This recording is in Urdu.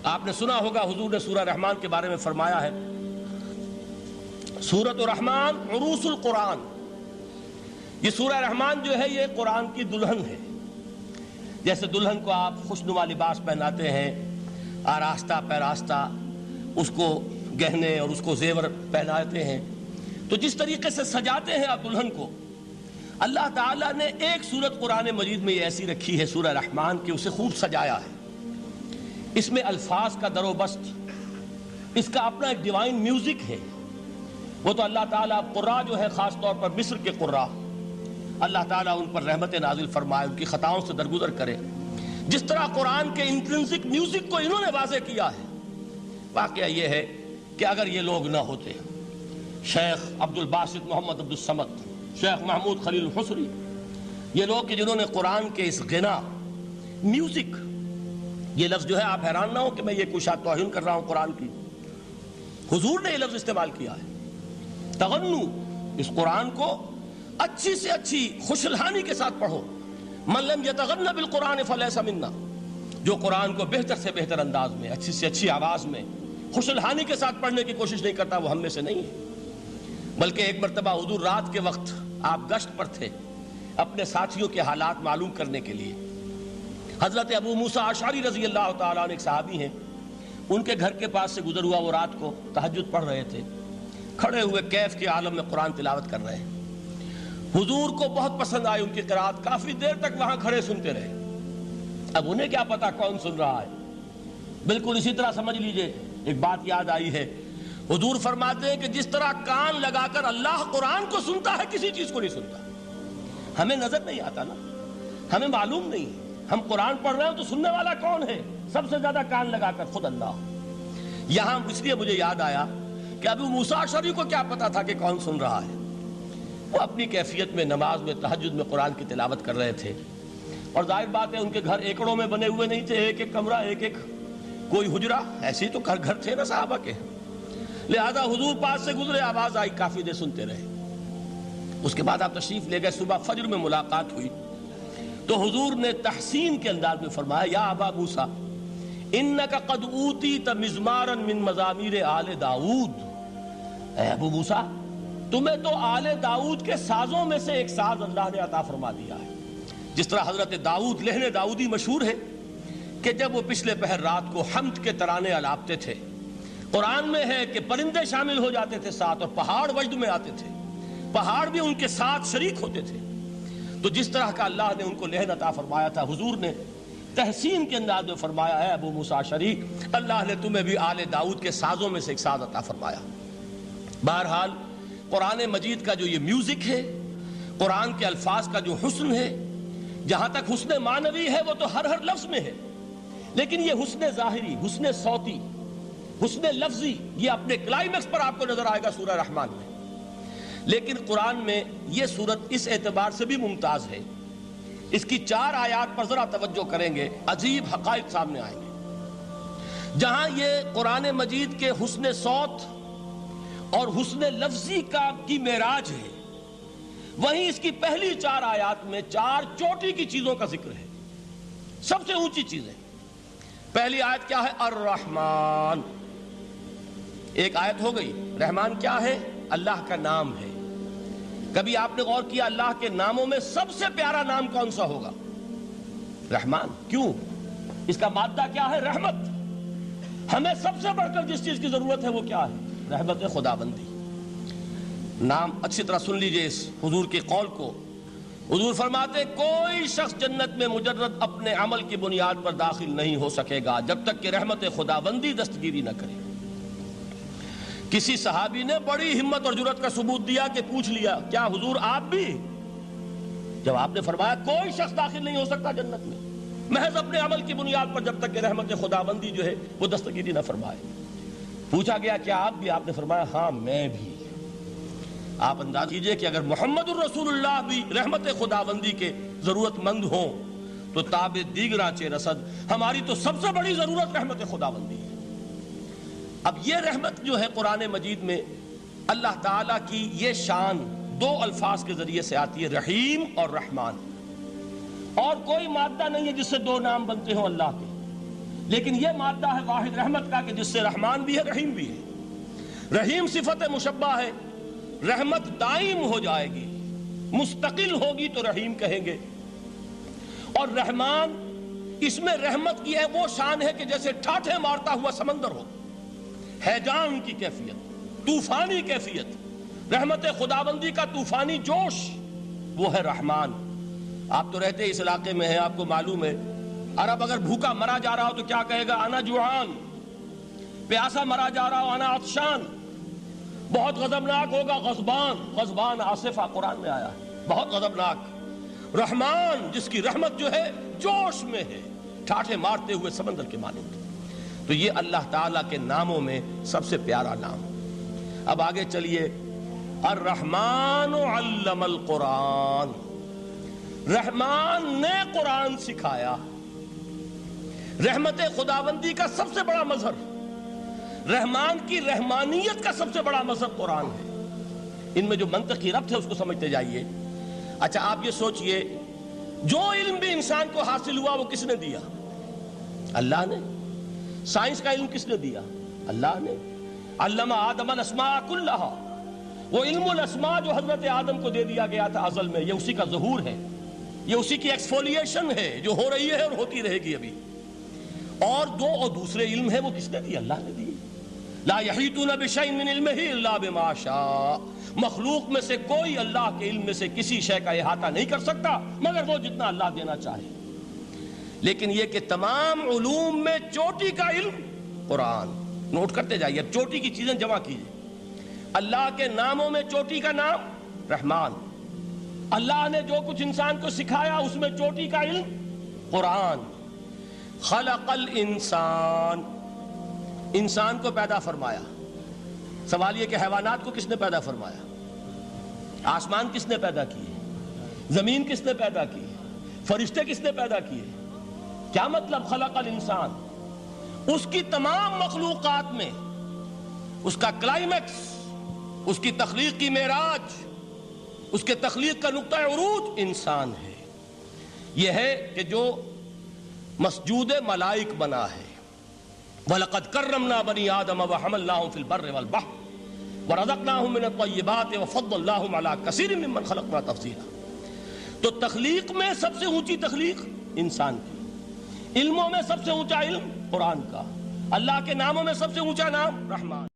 آپ نے سنا ہوگا حضور نے سورہ رحمان کے بارے میں فرمایا ہے، سورۃ الرحمان عروس القرآن، یہ سورہ رحمان جو ہے یہ قرآن کی دلہن ہے۔ جیسے دلہن کو آپ خوشنما لباس پہناتے ہیں، آراستہ پیراستہ اس کو گہنے اور اس کو زیور پہناتے ہیں، تو جس طریقے سے سجاتے ہیں آپ دلہن کو، اللہ تعالیٰ نے ایک سورت قرآن مجید میں یہ ایسی رکھی ہے سورہ رحمان کہ اسے خوب سجایا ہے۔ اس میں الفاظ کا در و بست، اس کا اپنا ایک ڈیوائن میوزک ہے۔ وہ تو اللہ تعالیٰ قراء جو ہے خاص طور پر مصر کے قراء، اللہ تعالیٰ ان پر رحمت نازل فرمائے، ان کی خطاؤں سے درگزر کرے۔ جس طرح قرآن کے انٹرنسک میوزک کو انہوں نے واضح کیا ہے، واقعہ یہ ہے کہ اگر یہ لوگ نہ ہوتے، شیخ عبد الباسط محمد عبد الصمد، شیخ محمود خلیل الحصری، یہ لوگ کہ جنہوں نے قرآن کے اس غنا میوزک، یہ لفظ جو ہے آپ حیران نہ ہو کہ میں یہ کچھ توہین کر رہا ہوں قرآن کی، حضور نے یہ لفظ استعمال کیا ہے، تغنو، اس قرآن کو اچھی سے اچھی خوشلحانی کے ساتھ پڑھو۔ من لم یتغن بالقرآن فلیس منا، جو قرآن کو بہتر سے بہتر انداز میں، اچھی سے اچھی آواز میں، خوشلحانی کے ساتھ پڑھنے کی کوشش نہیں کرتا، وہ ہم میں سے نہیں ہے۔ بلکہ ایک مرتبہ حضور رات کے وقت آپ گشت پر تھے اپنے ساتھیوں کے حالات معلوم کرنے کے لیے۔ حضرت ابو موسیٰ اشعری رضی اللہ تعالیٰ عنہ ایک صحابی ہیں، ان کے گھر کے پاس سے گزر ہوا، وہ رات کو تہجد پڑھ رہے تھے، کھڑے ہوئے کیف کے عالم میں قرآن تلاوت کر رہے ہیں۔ حضور کو بہت پسند آئی ان کی قرات، کافی دیر تک وہاں کھڑے سنتے رہے۔ اب انہیں کیا پتا کون سن رہا ہے، بالکل اسی طرح سمجھ لیجئے ایک بات یاد آئی ہے، حضور فرماتے ہیں کہ جس طرح کان لگا کر اللہ قرآن کو سنتا ہے کسی چیز کو نہیں سنتا۔ ہمیں نظر نہیں آتا نا، ہمیں معلوم نہیں، ہم قرآن پڑھ رہے ہیں تو سننے والا کون ہے؟ سب سے زیادہ کان لگا کر خود اللہ۔ یہاں اس لیے مجھے یاد آیا کہ ابو موسیٰ اشعری کو کیا پتا تھا کہ کون سن رہا ہے؟ وہ اپنی کیفیت میں نماز میں تہجد میں قرآن کی تلاوت کر رہے تھے، اور ظاہر بات ہے ان کے گھر ایکڑوں میں بنے ہوئے نہیں تھے، ایک ایک کمرہ، ایک ایک کوئی حجرہ، ایسے تو گھر تھے نا صحابہ کے، لہذا حضور پاس سے گزرے، آواز آئی، کافی دیر سنتے رہے۔ اس کے بعد آپ تشریف لے گئے، صبح فجر میں ملاقات ہوئی تو حضور نے تحسین کے انداز میں فرمایا، یا ابا موسیٰ انک قد اوتیت مزمارا من مزامیر آل داؤد، اے ابو موسیٰ تمہیں تو آل داؤد کے سازوں میں سے ایک ساز اللہ نے عطا فرما دیا ہے۔ جس طرح حضرت داؤد، لہن داؤدی مشہور ہے کہ جب وہ پچھلے پہر رات کو حمد کے ترانے الاپتے تھے، قرآن میں ہے کہ پرندے شامل ہو جاتے تھے ساتھ، اور پہاڑ وجد میں آتے تھے، پہاڑ بھی ان کے ساتھ شریک ہوتے تھے۔ تو جس طرح کا اللہ نے ان کو لہن عطا فرمایا تھا، حضور نے تحسین کے انداز میں فرمایا، ہے ابو موسیٰ اشعری اللہ نے تمہیں بھی آل داؤد کے سازوں میں سے ایک ساز عطا فرمایا۔ بہرحال قرآن مجید کا جو یہ میوزک ہے، قرآن کے الفاظ کا جو حسن ہے، جہاں تک حسن معنوی ہے وہ تو ہر لفظ میں ہے، لیکن یہ حسن ظاہری، حسن صوتی، حسن لفظی، یہ اپنے کلائمیکس پر آپ کو نظر آئے گا سورہ رحمان میں۔ لیکن قرآن میں یہ سورت اس اعتبار سے بھی ممتاز ہے، اس کی 4 آیات پر ذرا توجہ کریں گے، عجیب حقائق سامنے آئیں گے۔ جہاں یہ قرآن مجید کے حسن صوت اور حسن لفظی کی معراج ہے، وہیں اس کی پہلی 4 آیات میں 4 چوٹی کی چیزوں کا ذکر ہے، سب سے اونچی چیزیں۔ پہلی آیت کیا ہے؟ الرحمن، ایک آیت ہو گئی۔ رحمان کیا ہے؟ اللہ کا نام ہے۔ کبھی آپ نے غور کیا اللہ کے ناموں میں سب سے پیارا نام کون سا ہوگا؟ رحمان۔ کیوں؟ اس کا مادہ کیا ہے؟ رحمت۔ ہمیں سب سے بڑھ کر جس چیز کی ضرورت ہے وہ کیا ہے؟ رحمت خداوندی۔ نام اچھی طرح سن لیجئے اس حضور کے قول کو۔ حضور فرماتے کوئی شخص جنت میں مجرد اپنے عمل کی بنیاد پر داخل نہیں ہو سکے گا جب تک کہ رحمت خداوندی دستگیری نہ کرے۔ کسی صحابی نے بڑی ہمت اور جرأت کا ثبوت دیا کہ پوچھ لیا، کیا حضور آپ بھی؟ جب آپ نے فرمایا کوئی شخص داخل نہیں ہو سکتا جنت میں محض اپنے عمل کی بنیاد پر جب تک کہ رحمت خداوندی جو ہے وہ دستگیری نہ فرمائے۔ پوچھا گیا کیا آپ بھی؟ آپ نے فرمایا ہاں میں بھی۔ آپ انداز کیجئے کہ اگر محمد الرسول اللہ بھی رحمت خداوندی کے ضرورت مند ہوں تو تاب دیگراں چہ رسد، ہماری تو سب سے بڑی ضرورت رحمت خداوندی ہے۔ اب یہ رحمت جو ہے قرآن مجید میں اللہ تعالیٰ کی یہ شان 2 الفاظ کے ذریعے سے آتی ہے، رحیم اور رحمان، اور کوئی مادہ نہیں ہے جس سے 2 نام بنتے ہوں اللہ کے۔ لیکن یہ مادہ ہے واحد رحمت کا کہ جس سے رحمان بھی ہے رحیم بھی ہے۔ رحیم صفت مشبہ ہے، رحمت دائم ہو جائے گی، مستقل ہوگی تو رحیم کہیں گے، اور رحمان اس میں رحمت کی ہے وہ شان ہے کہ جیسے ٹھاٹھے مارتا ہوا سمندر ہو، ہیجان کی کیفیت، طوفانی کیفیت، رحمت خداوندی کا طوفانی جوش، وہ ہے رحمان۔ آپ تو رہتے اس علاقے میں ہیں، آپ کو معلوم ہے عرب اگر بھوکا مرا جا رہا ہو تو کیا کہے گا؟ انا جوعان۔ پیاسا مرا جا رہا ہو انا عطشان۔ بہت غضبناک ہوگا غضبان، غضبان آصفہ قرآن میں آیا ہے، بہت غضبناک۔ رحمان جس کی رحمت جو ہے جوش میں ہے، ٹھاٹھے مارتے ہوئے سمندر کے مانند۔ تو یہ اللہ تعالیٰ کے ناموں میں سب سے پیارا نام۔ اب آگے چلیے، الرحمن علم القرآن، رحمان نے قرآن سکھایا۔ رحمت خداوندی کا سب سے بڑا مظہر، رحمان کی رحمانیت کا سب سے بڑا مظہر قرآن ہے۔ ان میں جو منطقی ربط ہے اس کو سمجھتے جائیے۔ اچھا آپ یہ سوچئے، جو علم بھی انسان کو حاصل ہوا وہ کس نے دیا؟ اللہ نے۔ سائنس کا علم کس نے دیا؟ اللہ نے۔ علم آدم الاسماء کلہا، وہ علم الاسماء جو حضرت آدم کو دے دیا گیا تھا ازل میں، یہ اسی کا ظہور ہے، یہ اسی کی ایکسفولیشن ہے جو ہو رہی ہے اور ہوتی رہے گی ابھی۔ اور دوسرے علم ہے وہ کس نے دی؟ اللہ نے دی۔ لا یحیطون بشیء من علمہ الا بما شاء، مخلوق میں سے کوئی اللہ کے علم میں سے کسی شے کا احاطہ نہیں کر سکتا مگر وہ جتنا اللہ دینا چاہے۔ لیکن یہ کہ تمام علوم میں چوٹی کا علم قرآن، نوٹ کرتے جائیے، اب چوٹی کی چیزیں جمع کیجیے۔ اللہ کے ناموں میں چوٹی کا نام رحمان، اللہ نے جو کچھ انسان کو سکھایا اس میں چوٹی کا علم قرآن۔ خلق الانسان، انسان کو پیدا فرمایا۔ سوال یہ کہ حیوانات کو کس نے پیدا فرمایا؟ آسمان کس نے پیدا کیے؟ زمین کس نے پیدا کی؟ فرشتے کس نے پیدا کیے؟ کیا مطلب خلق الانسان؟ اس کی تمام مخلوقات میں اس کا کلائمیکس، اس کی تخلیق کی معراج، اس کے تخلیق کا نقطہ عروج انسان ہے۔ یہ ہے کہ جو مسجود ملائک بنا ہے۔ وَلَقَدْ كَرَّمْنَا بَنِي آدَمَ وَحَمَلْنَاهُمْ فِي الْبَرِّ وَالْبَحْرِ وَرَزَقْنَاهُمْ مِنَ الطَّيِّبَاتِ وَفَضَّلْنَاهُمْ عَلَى كَثِيرٍ مِّمَّنْ خَلَقْنَا تَفْضِيلًا۔ تو تخلیق میں سب سے اونچی تخلیق انسان کی، علموں میں سب سے اونچا علم قرآن کا، اللہ کے ناموں میں سب سے اونچا نام رحمان۔